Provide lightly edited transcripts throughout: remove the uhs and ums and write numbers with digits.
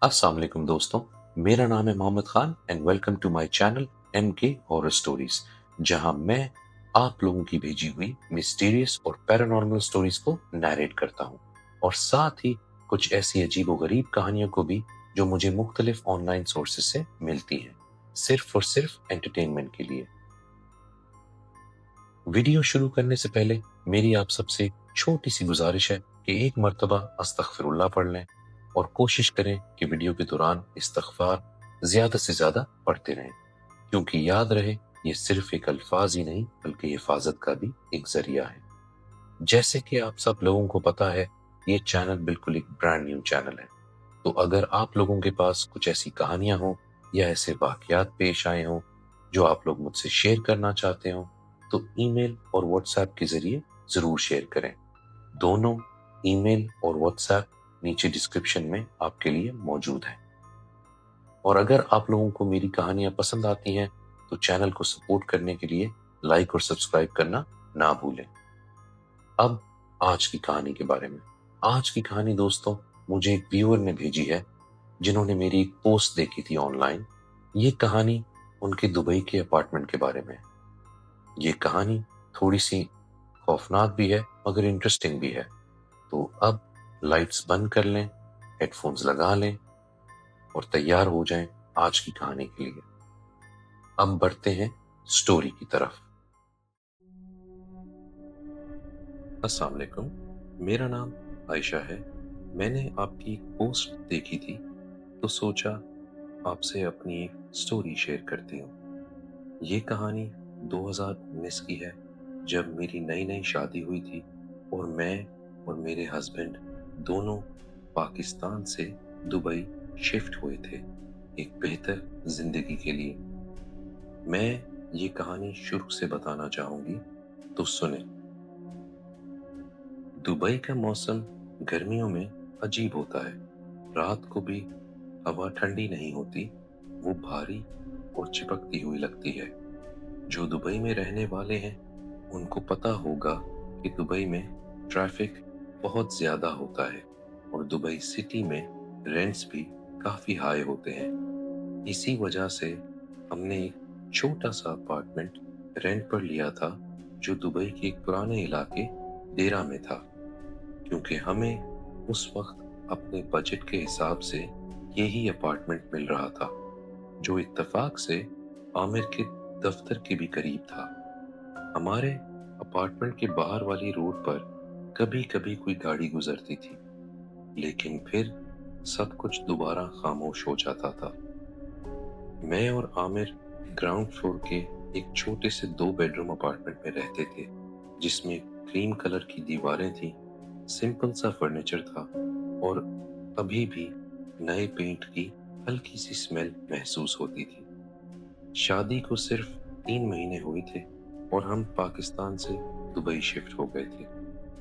अस्सलाम वालेकुम दोस्तों। मेरा नाम है Mohammad Khan and welcome to my channel MK horror stories, जहां मैं आप लोगों की भेजी हुई मिस्टीरियस और पैरानॉर्मल स्टोरीज को नैरेट करता हूं, और साथ ही कुछ ऐसी अजीबोगरीब कहानियों को भी जो मुझे मुख्तलिफ ऑनलाइन सोर्सेज से मिलती हैं, सिर्फ और सिर्फ एंटरटेनमेंट के लिए। वीडियो शुरू करने से पहले मेरी आप सबसे छोटी सी गुजारिश है कि एक मर्तबा अस्तगफिरुल्लाह पढ़ लें और कोशिश करें कि वीडियो के दौरान इस्तगफार ज्यादा से ज्यादा पढ़ते रहें, क्योंकि याद रहे ये सिर्फ एक अल्फाज ही नहीं बल्कि हिफाजत का भी एक जरिया है। जैसे कि आप सब लोगों को पता है, ये चैनल बिल्कुल एक ब्रांड न्यू चैनल है। तो अगर आप लोगों के पास कुछ ऐसी कहानियां हो या ऐसे वाकयात पेश आए हों जो आप लोग मुझसे शेयर करना चाहते हो, तो ईमेल और व्हाट्सएप के जरिए जरूर शेयर करें। दोनों ईमेल और व्हाट्सएप नीचे डिस्क्रिप्शन में आपके लिए मौजूद है। और अगर आप लोगों को मेरी कहानियां पसंद आती हैं तो चैनल को सपोर्ट करने के लिए लाइक और सब्सक्राइब करना ना भूलें। अब आज की कहानी के बारे में। आज की कहानी दोस्तों मुझे एक व्यूअर ने भेजी है, जिन्होंने मेरी एक पोस्ट देखी थी ऑनलाइन। ये कहानी उनके दुबई के अपार्टमेंट के बारे में है। ये कहानी थोड़ी सी खौफनाक भी है मगर इंटरेस्टिंग भी है। तो अब लाइट्स बंद कर लें, हेडफोन्स लगा लें और तैयार हो जाएं आज की कहानी के लिए। अब बढ़ते हैं स्टोरी की तरफ। अस्सलाम वालेकुम, मेरा नाम आयशा है। मैंने आपकी एक पोस्ट देखी थी तो सोचा आपसे अपनी एक स्टोरी शेयर करती हूँ। ये कहानी 2019 की है, जब मेरी नई नई शादी हुई थी और मैं और मेरे हस्बैंड दोनों पाकिस्तान से दुबई शिफ्ट हुए थे एक बेहतर जिंदगी के लिए। मैं ये कहानी शुरू से बताना चाहूंगी, तो सुने। दुबई का मौसम गर्मियों में अजीब होता है। रात को भी हवा ठंडी नहीं होती, वो भारी और चिपकती हुई लगती है। जो दुबई में रहने वाले हैं उनको पता होगा कि दुबई में ट्रैफिक बहुत ज्यादा होता है और दुबई सिटी में रेंट्स भी काफी हाई होते हैं। इसी वजह से हमने एक छोटा सा अपार्टमेंट रेंट पर लिया था, जो दुबई के एक पुराने इलाके देरा में था, क्योंकि हमें उस वक्त अपने बजट के हिसाब से यही अपार्टमेंट मिल रहा था, जो इत्तेफाक से आमिर के दफ्तर के भी करीब था। हमारे अपार्टमेंट के बाहर वाली रोड पर कभी कभी कोई गाड़ी गुजरती थी, लेकिन फिर सब कुछ दोबारा खामोश हो जाता था। मैं और आमिर ग्राउंड फ्लोर के एक छोटे से 2 बेडरूम अपार्टमेंट में रहते थे, जिसमें क्रीम कलर की दीवारें थी, सिंपल सा फर्नीचर था और अभी भी नए पेंट की हल्की सी स्मेल महसूस होती थी। शादी को सिर्फ 3 महीने हुए थे और हम पाकिस्तान से दुबई शिफ्ट हो गए थे,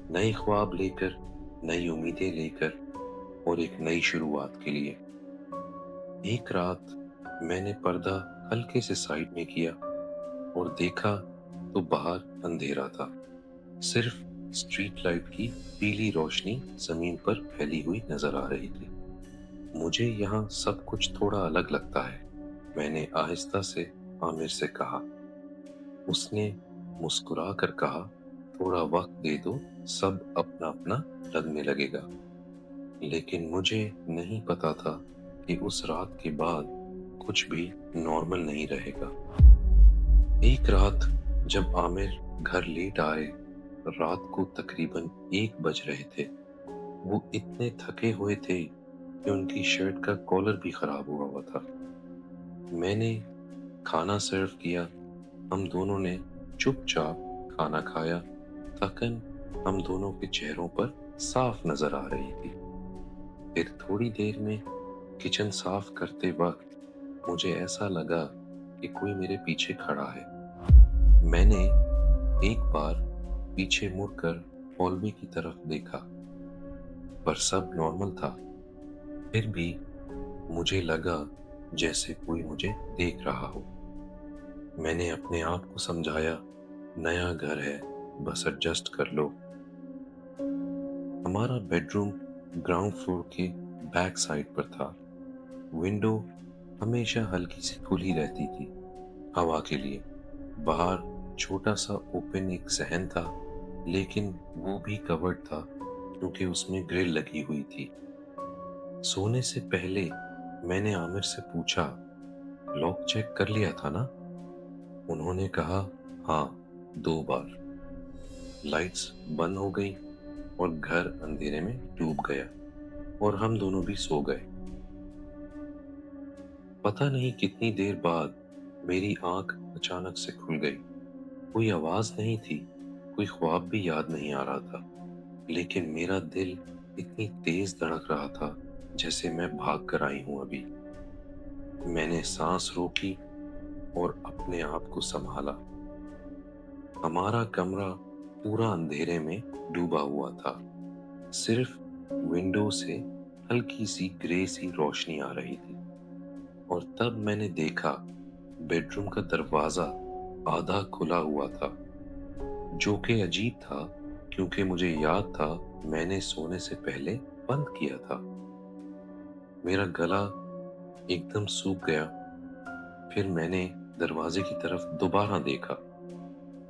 नए ख्वाब लेकर, नई उम्मीदें लेकर और एक नई शुरुआत के लिए। एक रात मैंने पर्दा हल्के से साइड में किया और देखा तो बाहर अंधेरा था। सिर्फ स्ट्रीट लाइट की पीली रोशनी जमीन पर फैली हुई नजर आ रही थी। मुझे यहाँ सब कुछ थोड़ा अलग लगता है, मैंने आहिस्ता से आमिर से कहा। उसने मुस्कुरा कर कहा, थोड़ा वक्त दे दो, सब अपना अपना लगने लगेगा। लेकिन मुझे नहीं पता था कि उस रात के बाद कुछ भी नॉर्मल नहीं रहेगा। एक रात जब आमिर घर लेट आए, रात को तकरीबन 1 बज रहे थे। वो इतने थके हुए थे कि उनकी शर्ट का कॉलर भी खराब हुआ हुआ था। मैंने खाना सर्व किया। हम दोनों ने चुपचाप खाना खाया। थकन हम दोनों के चेहरों पर साफ नजर आ रही थी। फिर थोड़ी देर में किचन साफ करते वक्त मुझे ऐसा लगा कि कोई मेरे पीछे खड़ा है। मैंने एक बार पीछे मुड़कर हॉलवे की तरफ देखा, पर सब नॉर्मल था। फिर भी मुझे लगा जैसे कोई मुझे देख रहा हो। मैंने अपने आप को समझाया, नया घर है, बस एडजस्ट कर लो। हमारा बेडरूम ग्राउंड फ्लोर के बैक साइड पर था, विंडो हमेशा हल्की सी खुली रहती थी हवा के लिए। बाहर छोटा सा ओपन एक सहन था, लेकिन वो भी कवर्ड था क्योंकि उसमें ग्रिल लगी हुई थी। सोने से पहले मैंने आमिर से पूछा, लॉक चेक कर लिया था ना? उन्होंने कहा, हाँ, 2 बार। लाइट्स बंद हो गई और घर अंधेरे में डूब गया और हम दोनों भी सो गए। पता नहीं कितनी देर बाद मेरी आंख अचानक से खुल गई। कोई आवाज नहीं थी, कोई ख्वाब भी याद नहीं आ रहा था, लेकिन मेरा दिल इतनी तेज धड़क रहा था जैसे मैं भाग कर आई हूं अभी। मैंने सांस रोकी और अपने आप को संभाला। हमारा कमरा पूरा अंधेरे में डूबा हुआ था। सिर्फ विंडो से हल्की सी ग्रे सी रोशनी आ रही थी। और तब मैंने देखा बेडरूम का दरवाजा आधा खुला हुआ था, जो कि अजीब था क्योंकि मुझे याद था मैंने सोने से पहले बंद किया था। मेरा गला एकदम सूख गया। फिर मैंने दरवाजे की तरफ दोबारा देखा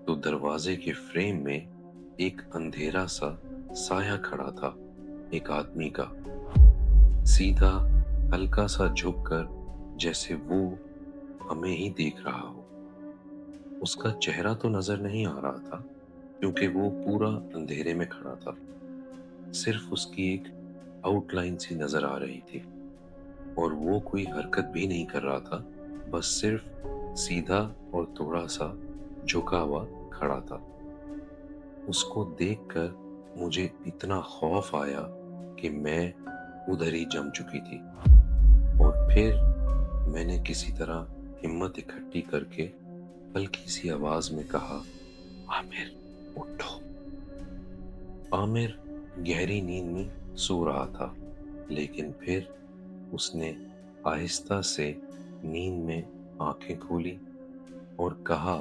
तो दरवाजे के फ्रेम में एक अंधेरा सा साया खड़ा था, एक आदमी का, सीधा, हल्का सा झुककर, जैसे वो हमें ही देख रहा हो। उसका चेहरा तो नजर नहीं आ रहा था क्योंकि वो पूरा अंधेरे में खड़ा था। सिर्फ उसकी एक आउटलाइन सी नजर आ रही थी और वो कोई हरकत भी नहीं कर रहा था, बस सिर्फ सीधा और थोड़ा सा झुका हुआ खड़ा था। उसको देखकर मुझे इतना खौफ आया कि मैं उधर ही जम चुकी थी। और फिर मैंने किसी तरह हिम्मत इकट्ठी करके हल्की सी आवाज में कहा, आमिर, उठो। आमिर गहरी नींद में सो रहा था, लेकिन फिर उसने आहिस्ता से नींद में आंखें खोली और कहा,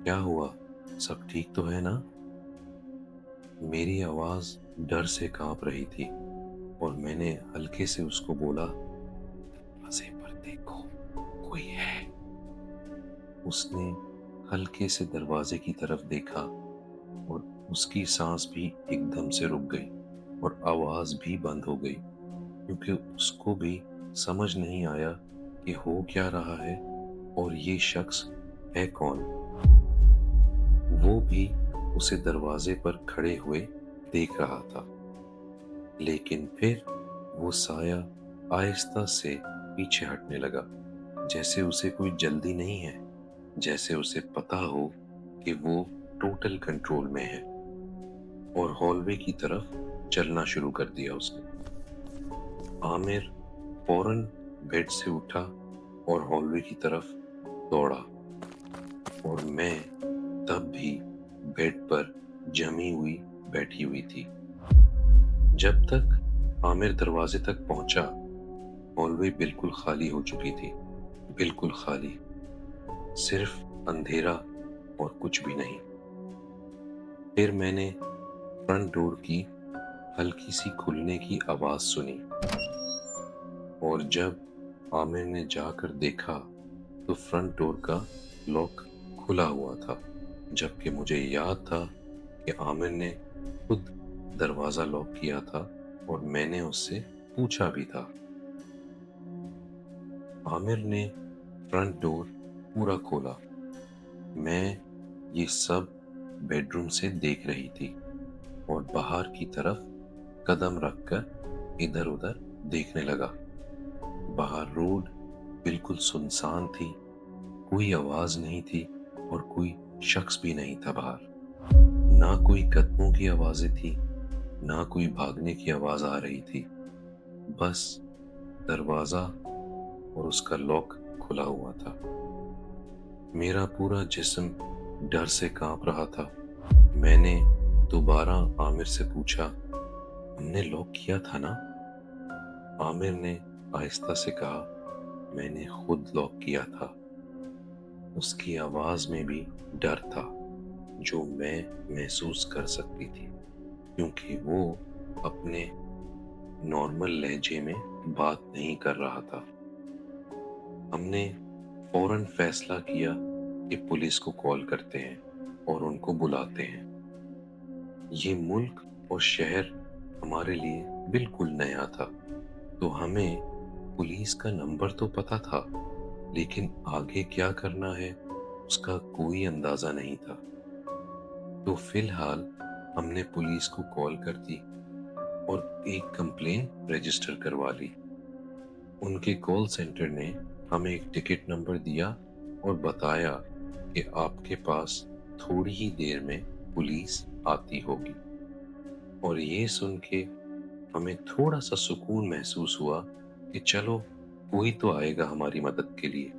क्या हुआ, सब ठीक तो है ना? मेरी आवाज डर से कांप रही थी और मैंने हल्के से उसको बोला, दरवाजे पर देखो, कोई है। उसने हल्के से दरवाजे की तरफ देखा और उसकी सांस भी एकदम से रुक गई और आवाज भी बंद हो गई क्योंकि उसको भी समझ नहीं आया कि हो क्या रहा है और ये शख्स है कौन। वो भी उसे दरवाजे पर खड़े हुए देख रहा था, लेकिन फिर वो साया आहिस्ता से पीछे हटने लगा, जैसे उसे कोई जल्दी नहीं है, जैसे उसे पता हो कि वो टोटल कंट्रोल में है। और हॉलवे की तरफ चलना शुरू कर दिया उसने। आमिर फौरन बेड से उठा और हॉलवे की तरफ दौड़ा और मैं तब भी बेड पर जमी हुई बैठी हुई थी। जब तक आमिर दरवाजे तक पहुंचा, हॉलवे बिल्कुल खाली हो चुकी थी, बिल्कुल खाली, सिर्फ अंधेरा और कुछ भी नहीं। फिर मैंने फ्रंट डोर की हल्की सी खुलने की आवाज सुनी और जब आमिर ने जाकर देखा तो फ्रंट डोर का लॉक खुला हुआ था, जबकि मुझे याद था कि आमिर ने खुद दरवाजा लॉक किया था और मैंने उससे पूछा भी था। आमिर ने फ्रंट डोर पूरा खोला। मैं ये सब बेडरूम से देख रही थी और बाहर की तरफ कदम रखकर इधर उधर देखने लगा। बाहर रोड बिल्कुल सुनसान थी, कोई आवाज नहीं थी और कोई शख्स भी नहीं था बाहर। ना कोई कदमों की आवाजें थी, ना कोई भागने की आवाज आ रही थी, बस दरवाजा और उसका लॉक खुला हुआ था। मेरा पूरा जिस्म डर से कांप रहा था। मैंने दोबारा आमिर से पूछा, हमने लॉक किया था ना? आमिर ने आहिस्ता से कहा, मैंने खुद लॉक किया था। उसकी आवाज में भी डर था जो मैं महसूस कर सकती थी क्योंकि वो अपने नॉर्मल लहजे में बात नहीं कर रहा था। हमने फौरन फैसला किया कि पुलिस को कॉल करते हैं और उनको बुलाते हैं। ये मुल्क और शहर हमारे लिए बिल्कुल नया था, तो हमें पुलिस का नंबर तो पता था, लेकिन आगे क्या करना है उसका कोई अंदाजा नहीं था। तो फिलहाल हमने पुलिस को कॉल कर दी और एक कंप्लेन रजिस्टर करवा ली। उनके कॉल सेंटर ने हमें एक टिकट नंबर दिया और बताया कि आपके पास थोड़ी ही देर में पुलिस आती होगी। और ये सुन के हमें थोड़ा सा सुकून महसूस हुआ कि चलो कोई तो आएगा हमारी मदद के लिए।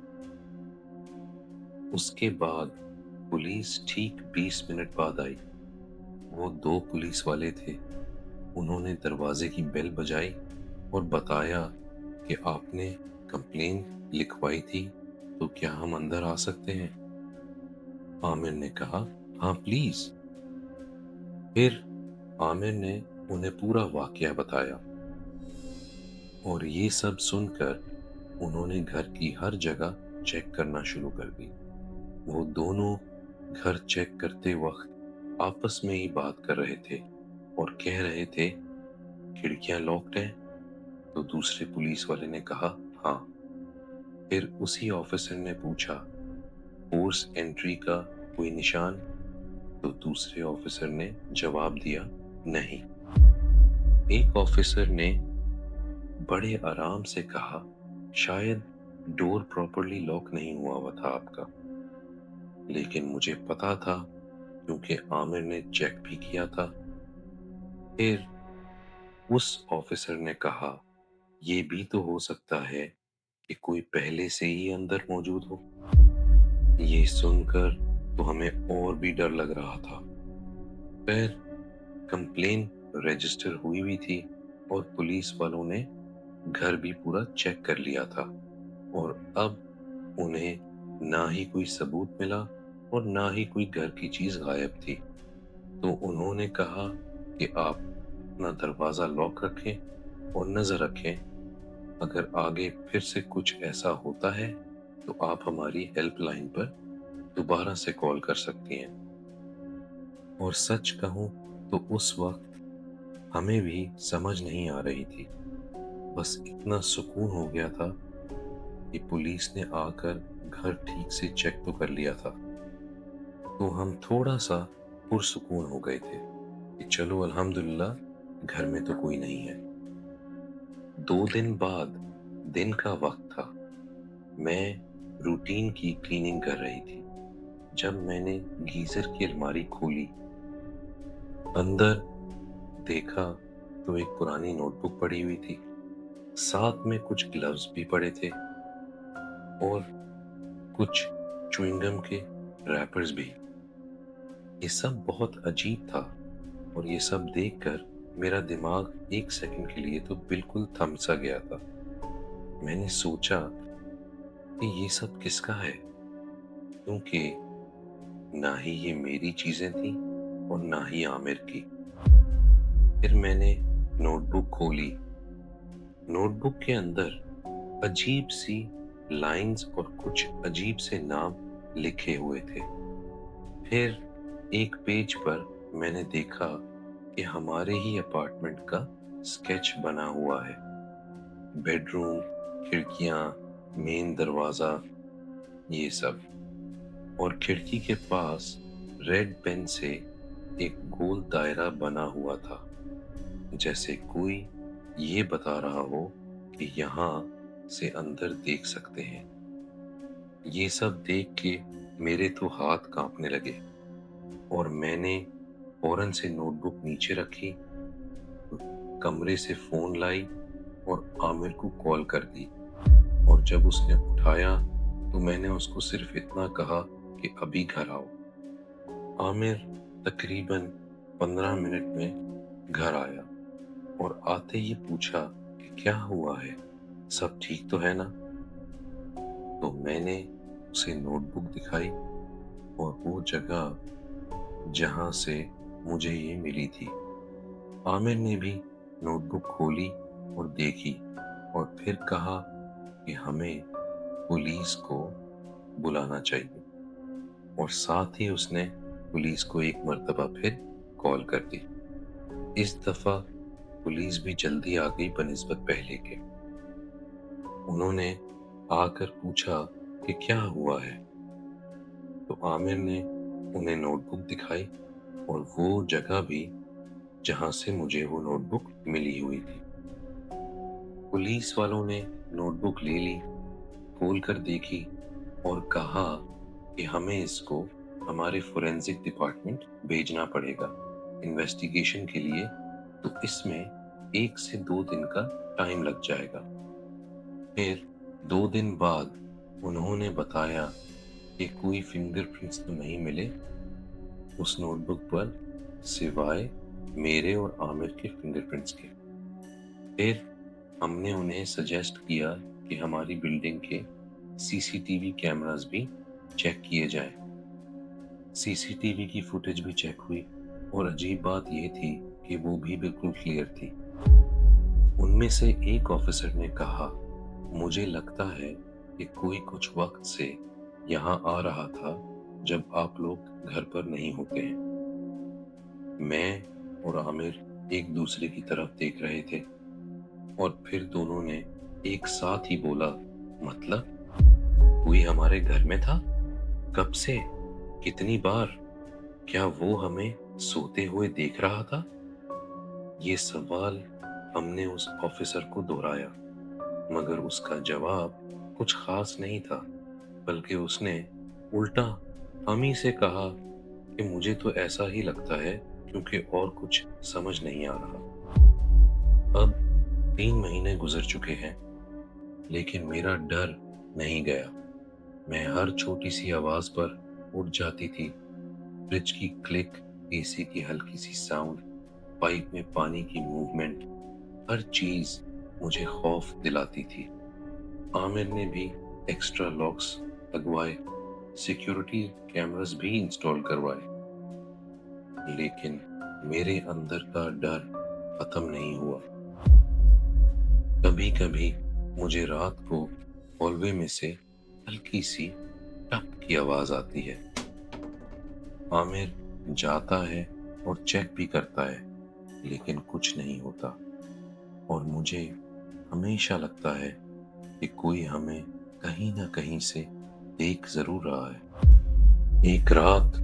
उसके बाद पुलिस ठीक 20 मिनट बाद आई। वो दो पुलिस वाले थे। उन्होंने दरवाजे की बेल बजाई और बताया कि आपने कंप्लेन लिखवाई थी, तो क्या हम अंदर आ सकते हैं? आमिर ने कहा, हाँ प्लीज। फिर आमिर ने उन्हें पूरा वाकया बताया और ये सब सुनकर उन्होंने घर की हर जगह चेक करना शुरू कर दी। वो दोनों घर चेक करते वक्त आपस में ही बात कर रहे थे और कह रहे थे, खिड़कियां लॉक्ड हैं? तो दूसरे पुलिस वाले ने कहा, हाँ। फिर उसी ऑफिसर ने पूछा, फोर्स एंट्री का कोई निशान? तो दूसरे ऑफिसर ने जवाब दिया, नहीं। एक ऑफिसर ने बड़े आराम से कहा, शायद डोर प्रॉपर्ली लॉक नहीं हुआ था आपका। लेकिन मुझे पता था क्योंकि आमिर ने चेक भी किया था। फिर उस ऑफिसर ने कहा, ये भी तो हो सकता है कि कोई पहले से ही अंदर मौजूद हो। ये सुनकर तो हमें और भी डर लग रहा था। फिर कंप्लेन रजिस्टर हुई भी थी और पुलिस वालों ने घर भी पूरा चेक कर लिया था और अब उन्हें ना ही कोई सबूत मिला और ना ही कोई घर की चीज गायब थी। तो उन्होंने कहा कि आप अपना दरवाजा लॉक रखें और नजर रखें। अगर आगे फिर से कुछ ऐसा होता है तो आप हमारी हेल्पलाइन पर दोबारा से कॉल कर सकती हैं। और सच कहूं तो उस वक्त हमें भी समझ नहीं आ रही थी। बस इतना सुकून हो गया था कि पुलिस ने आकर घर ठीक से चेक तो कर लिया था। तो हम थोड़ा सा पुरसुकून हो गए थे कि चलो अल्हम्दुलिल्लाह घर में तो कोई नहीं है। 2 दिन बाद दिन का वक्त था। मैं रूटीन की क्लीनिंग कर रही थी जब मैंने गीजर की अलमारी खोली। अंदर देखा तो एक पुरानी नोटबुक पड़ी हुई थी, साथ में कुछ ग्लव्स भी पड़े थे और कुछ च्युइंगम के रैपर्स भी। ये सब बहुत अजीब था और ये सब देखकर मेरा दिमाग एक सेकंड के लिए तो बिल्कुल थम सा गया था। मैंने सोचा कि ये सब किसका है, क्योंकि ना ही ये मेरी चीजें थी और ना ही आमिर की। फिर मैंने नोटबुक खोली। नोटबुक के अंदर अजीब सी लाइंस और कुछ अजीब से नाम लिखे हुए थे। फिर एक पेज पर मैंने देखा कि हमारे ही अपार्टमेंट का स्केच बना हुआ है। बेडरूम, खिड़कियां, मेन दरवाजा, ये सब। और खिड़की के पास रेड पेन से एक गोल दायरा बना हुआ था, जैसे कोई ये बता रहा हो कि यहाँ से अंदर देख सकते हैं। ये सब देख के मेरे तो हाथ कांपने लगे और मैंने फौरन से नोटबुक नीचे रखी, कमरे से फोन लाई और आमिर को कॉल कर दी। और जब उसने उठाया तो मैंने उसको सिर्फ इतना कहा कि अभी घर आओ। आमिर तकरीबन 15 मिनट में घर आया और आते ही पूछा कि क्या हुआ है, सब ठीक तो है ना? तो मैंने उसे नोटबुक दिखाई और वो जगह जहां से मुझे ये मिली थी। आमिर ने भी नोटबुक खोली और देखी اور پھر کہا کہ ہمیں پولیس کو بلانا چاہیے، اور ساتھ ہی اس نے پولیس کو ایک مرتبہ پھر کال کر دی۔ اس دفعہ پولیس بھی جلدی آ گئی بنسبت پہلے کے۔ انہوں نے آ کر پوچھا کہ کیا ہوا ہے، تو عامر نے انہیں نوٹ بک دکھائی اور وہ جگہ بھی جہاں سے مجھے وہ نوٹ بک ملی ہوئی تھی۔ پولیس والوں نے نوٹ بک لے لی، کھول کر دیکھی اور کہا کہ ہمیں اس کو ہمارے فورینسک ڈپارٹمنٹ بھیجنا پڑے گا انویسٹیگیشن کے لیے، تو اس میں 1 سے 2 دن کا ٹائم لگ جائے گا۔ پھر 2 دن بعد انہوں نے بتایا کہ کوئی فنگر پرنٹس تو نہیں ملے اس نوٹ بک پر سوائے میرے اور عامر کے فنگر پرنٹس کے۔ پھر ہم نے انہیں سجیسٹ کیا کہ ہماری بلڈنگ کے CCTV کیمراز بھی چیک کیے جائیں۔ CCTV کی فوٹیج بھی چیک ہوئی اور عجیب بات یہ تھی کہ وہ بھی بالکل کلیئر تھی۔ ان میں سے ایک آفیسر نے کہا، مجھے لگتا ہے کہ کوئی کچھ وقت سے یہاں آ رہا تھا جب آپ لوگ گھر پر نہیں ہوتے ہیں۔ میں اور عامر ایک دوسرے کی طرف دیکھ رہے تھے اور پھر دونوں نے ایک ساتھ ہی بولا، مطلب کوئی ہمارے گھر میں تھا؟ کب سے؟ کتنی بار؟ کیا وہ ہمیں سوتے ہوئے دیکھ رہا تھا؟ یہ سوال ہم نے اس آفیسر کو دہرایا، مگر اس کا جواب کچھ خاص نہیں تھا، بلکہ اس نے الٹا ہم ہی سے کہا کہ مجھے تو ایسا ہی لگتا ہے کیونکہ اور کچھ سمجھ نہیں آ رہا۔ اب 3 مہینے گزر چکے ہیں، لیکن میرا ڈر نہیں گیا۔ میں ہر چھوٹی سی آواز پر اٹھ جاتی تھی، فریج کی کلک، AC کی ہلکی سی ساؤنڈ، پائپ میں پانی کی موومنٹ، ہر چیز مجھے خوف دلاتی تھی۔ عامر نے بھی ایکسٹرا لاکس لگوائے، سیکیورٹی کیمراز بھی انسٹال کروائے، لیکن میرے اندر کا ڈر ختم نہیں ہوا۔ کبھی کبھی مجھے رات کو ہال وے میں سے ہلکی سی ٹپ کی آواز آتی ہے۔ عامر جاتا ہے اور چیک بھی کرتا ہے، لیکن کچھ نہیں ہوتا، اور مجھے ہمیشہ لگتا ہے کہ کوئی ہمیں کہیں نہ کہیں سے دیکھ ضرور رہا ہے۔ ایک رات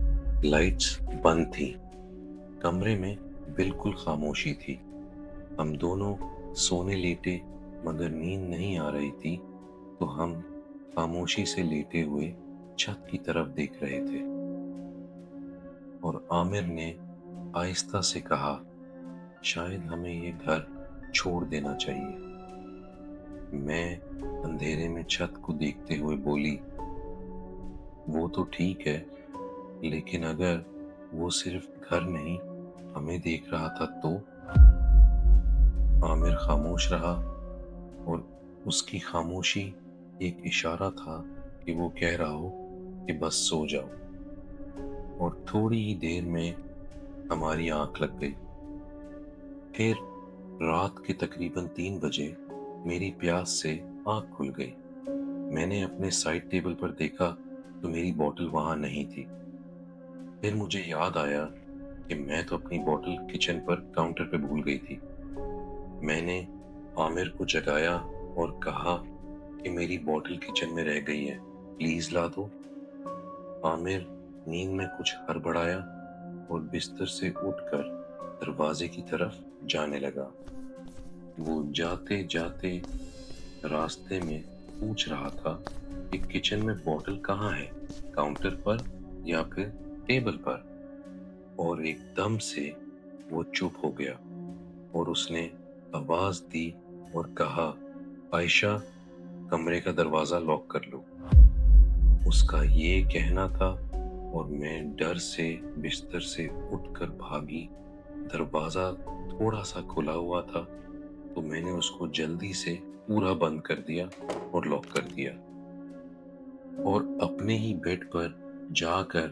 لائٹس بند تھی، کمرے میں بالکل خاموشی تھی۔ ہم دونوں سونے لیٹے، مگر نیند نہیں آ رہی تھی، تو ہم خاموشی سے لیٹے ہوئے چھت کی طرف دیکھ رہے تھے، اور عامر نے آہستہ سے کہا، شاید ہمیں یہ گھر چھوڑ دینا چاہیے۔ میں اندھیرے میں چھت کو دیکھتے ہوئے بولی، وہ تو ٹھیک ہے، لیکن اگر وہ صرف گھر نہیں ہمیں دیکھ رہا تھا تو؟ عامر خاموش رہا، اور اس کی خاموشی ایک اشارہ تھا کہ وہ کہہ رہا ہو کہ بس سو جاؤ۔ اور تھوڑی ہی دیر میں ہماری آنکھ لگ گئی۔ پھر رات کے تقریباً 3 بجے میری پیاس سے آنکھ کھل گئی۔ میں نے اپنے سائڈ ٹیبل پر دیکھا تو میری بوٹل وہاں نہیں تھی۔ پھر مجھے یاد آیا کہ میں تو اپنی بوٹل کچن پر کاؤنٹر پہ بھول گئی تھی۔ میں نے عامر کو جگایا اور کہا کہ میری بوٹل کچن میں رہ گئی ہے، پلیز لا دو۔ عامر نیند میں کچھ ہڑبڑایا اور بستر سے اٹھ کر دروازے کی طرف جانے لگا۔ وہ جاتے جاتے راستے میں پوچھ رہا تھا کہ کچن میں بوٹل کہاں ہے، کاؤنٹر پر یا پھر ٹیبل پر، اور ایک دم سے وہ چپ ہو گیا اور اس نے آواز دی اور کہا، عائشہ، کمرے کا دروازہ لاک کر لو۔ اس کا یہ کہنا تھا اور میں ڈر سے بستر سے اٹھ کر بھاگی۔ دروازہ تھوڑا سا کھلا ہوا تھا تو میں نے اس کو جلدی سے پورا بند کر دیا اور لاک کر دیا، اور اپنے ہی بیڈ پر جا کر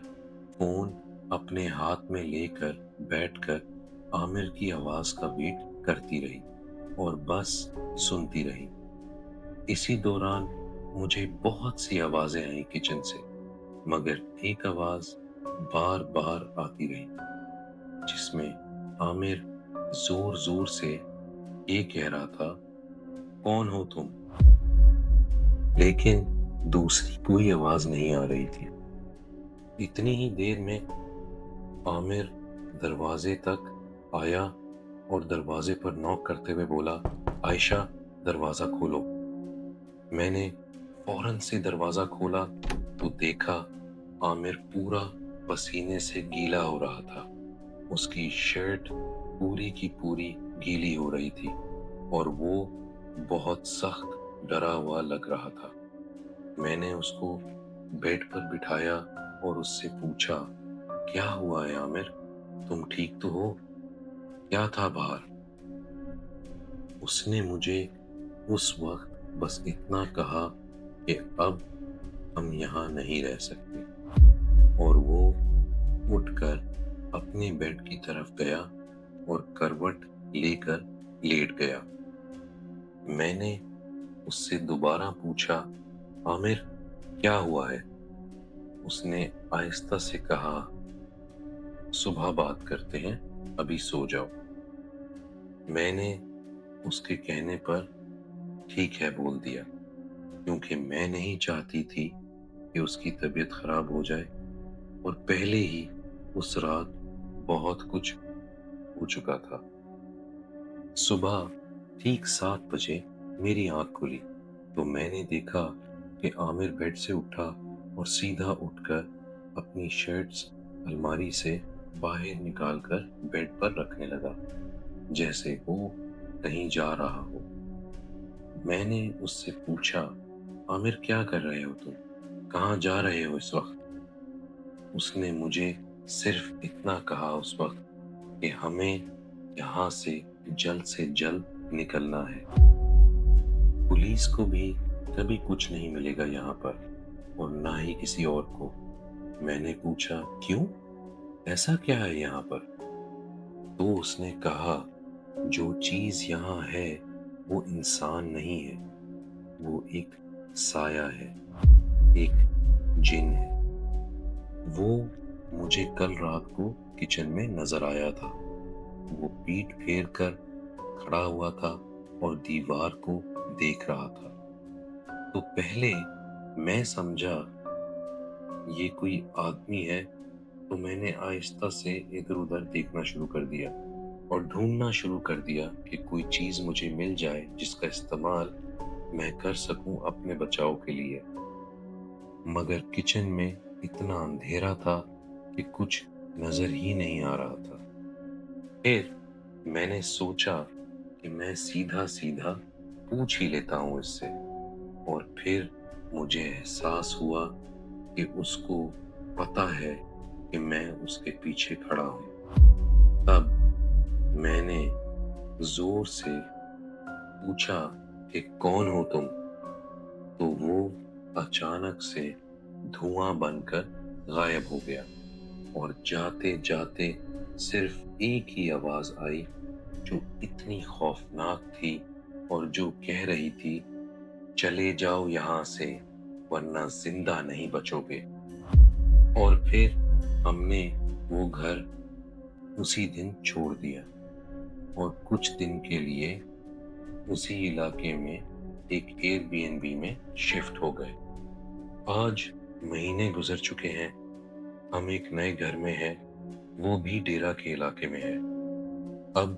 فون اپنے ہاتھ میں لے کر بیٹھ کر عامر کی آواز کا ویٹ کرتی رہی اور بس سنتی رہی۔ اسی دوران مجھے بہت سی آوازیں آئیں کچن سے، مگر ایک آواز بار بار آتی رہی جس میں عامر زور زور سے یہ کہہ رہا تھا، کون ہو تم؟ لیکن دوسری کوئی آواز نہیں آ رہی تھی۔ اتنی ہی دیر میں عامر دروازے تک آیا اور دروازے پر نوک کرتے ہوئے بولا، عائشہ دروازہ کھولو۔ میں نے فوراً سے دروازہ کھولا تو دیکھا عامر پورا پسینے سے گیلا ہو رہا تھا۔ اس کی شرٹ پوری کی پوری گیلی ہو رہی تھی اور وہ بہت سخت ڈرا ہوا لگ رہا تھا۔ میں نے اس کو بیڈ پر بٹھایا اور اس سے پوچھا، کیا ہوا ہے عامر؟ تم ٹھیک تو ہو؟ کیا تھا باہر؟ اس نے مجھے اس وقت بس اتنا کہا کہ اب ہم یہاں نہیں رہ سکتے، اور وہ اٹھ کر اپنے بیڈ کی طرف گیا اور کروٹ لے کر لیٹ گیا۔ میں نے اس سے دوبارہ پوچھا، عامر کیا ہوا ہے؟ اس نے آہستہ سے کہا، صبح بات کرتے ہیں، ابھی سو جاؤ۔ میں نے اس کے کہنے پر ٹھیک ہے بول دیا، کیونکہ میں نہیں چاہتی تھی کہ اس کی طبیعت خراب ہو جائے، اور پہلے ہی اس رات بہت کچھ ہو چکا تھا۔ صبح ٹھیک 7 بجے میری آنکھ کھلی تو میں نے دیکھا کہ عامر بیڈ سے اٹھا اور سیدھا اٹھ کر اپنی شرٹس الماری سے باہر نکال کر بیڈ پر رکھنے لگا، جیسے وہ کہیں جا رہا ہو۔ میں نے اس سے پوچھا، عامر کیا کر رہے ہو تم؟ کہاں جا رہے ہو اس وقت؟ اس نے مجھے صرف اتنا کہا اس وقت کہ ہمیں یہاں سے جلد سے جلد نکلنا ہے، پولیس کو بھی کبھی کچھ نہیں ملے گا یہاں پر، اور نہ ہی کسی اور کو۔ میں نے پوچھا، کیوں؟ ایسا کیا ہے یہاں پر؟ تو اس نے کہا، جو چیز یہاں ہے وہ انسان نہیں ہے، وہ ایک سایہ ہے، ایک جن ہے۔ وہ مجھے کل رات کو کچن میں نظر آیا تھا۔ وہ پیٹھ پھیر کر کھڑا ہوا تھا اور دیوار کو دیکھ رہا تھا۔ تو پہلے میں سمجھا یہ کوئی آدمی ہے، تو میں نے آہستہ سے ادھر ادھر دیکھنا شروع کر دیا اور ڈھونڈنا شروع کر دیا کہ کوئی چیز مجھے مل جائے جس کا استعمال میں کر سکوں اپنے بچاؤ کے لیے۔ مگر کچن میں اتنا اندھیرا تھا کہ کچھ نظر ہی نہیں آ رہا تھا۔ پھر میں نے سوچا کہ میں سیدھا سیدھا پوچھ ہی لیتا ہوں اس سے، اور پھر مجھے احساس ہوا کہ اس کو پتا ہے کہ میں اس کے پیچھے کھڑا ہوں۔ تب میں نے زور سے پوچھا کہ کون ہو تم؟ تو وہ اچانک سے دھواں بن کر غائب ہو گیا، اور جاتے جاتے صرف ایک ہی آواز آئی جو اتنی خوفناک تھی اور جو کہہ رہی تھی، چلے جاؤ یہاں سے ورنہ زندہ نہیں بچو گے۔ اور پھر ہم نے وہ گھر اسی دن چھوڑ دیا اور کچھ دن کے لیے اسی علاقے میں ایک ایئر بی این بی میں شفٹ ہو گئے۔ آج مہینے گزر چکے ہیں، ہم ایک نئے گھر میں ہیں، وہ بھی ڈیرہ کے علاقے میں ہے۔ اب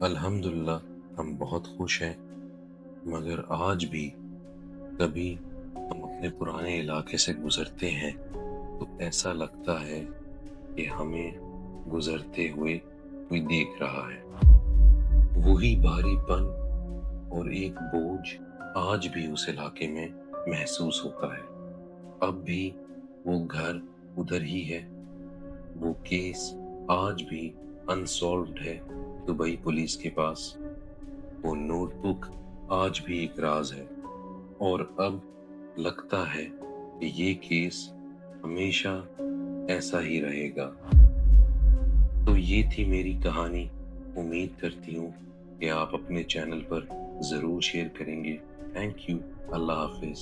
الحمدللہ ہم بہت خوش ہیں، مگر آج بھی کبھی ہم اپنے پرانے علاقے سے گزرتے ہیں تو ایسا لگتا ہے کہ ہمیں گزرتے ہوئے کوئی دیکھ رہا ہے۔ وہی بھاری پن اور ایک بوجھ آج بھی اس علاقے میں محسوس ہوتا ہے۔ اب بھی وہ گھر ادھر ہی ہے، وہ کیس آج بھی انسالوڈ ہے دبئی پولیس کے پاس، وہ نوٹ بک آج بھی ایک راز ہے، اور اب لگتا ہے کہ یہ کیس ہمیشہ ایسا ہی رہے گا۔ تو یہ تھی میری کہانی۔ امید کرتی ہوں کہ آپ اپنے چینل پر ضرور شیئر کریں گے تھینک یو. اللہ حافظ.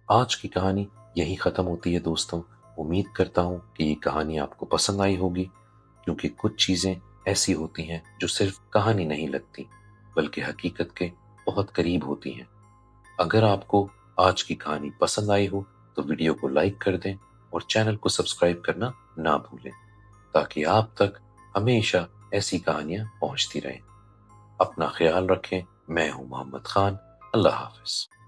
آج کی کہانی یہی ختم ہوتی ہے دوستوں. امید کرتا ہوں کہ یہ کہانی آپ کو پسند آئی ہوگی، کیونکہ کچھ چیزیں ایسی ہوتی ہیں جو صرف کہانی نہیں لگتی بلکہ حقیقت کے بہت قریب ہوتی ہیں. اگر آپ کو آج کی کہانی پسند آئی ہو تو ویڈیو کو لائک کر دیں اور چینل کو سبسکرائب کرنا نہ بھولیں، تاکہ آپ تک ہمیشہ ایسی کہانیاں پہنچتی رہیں. اپنا خیال رکھیں. میں ہوں محمد خان. اللہ حافظ.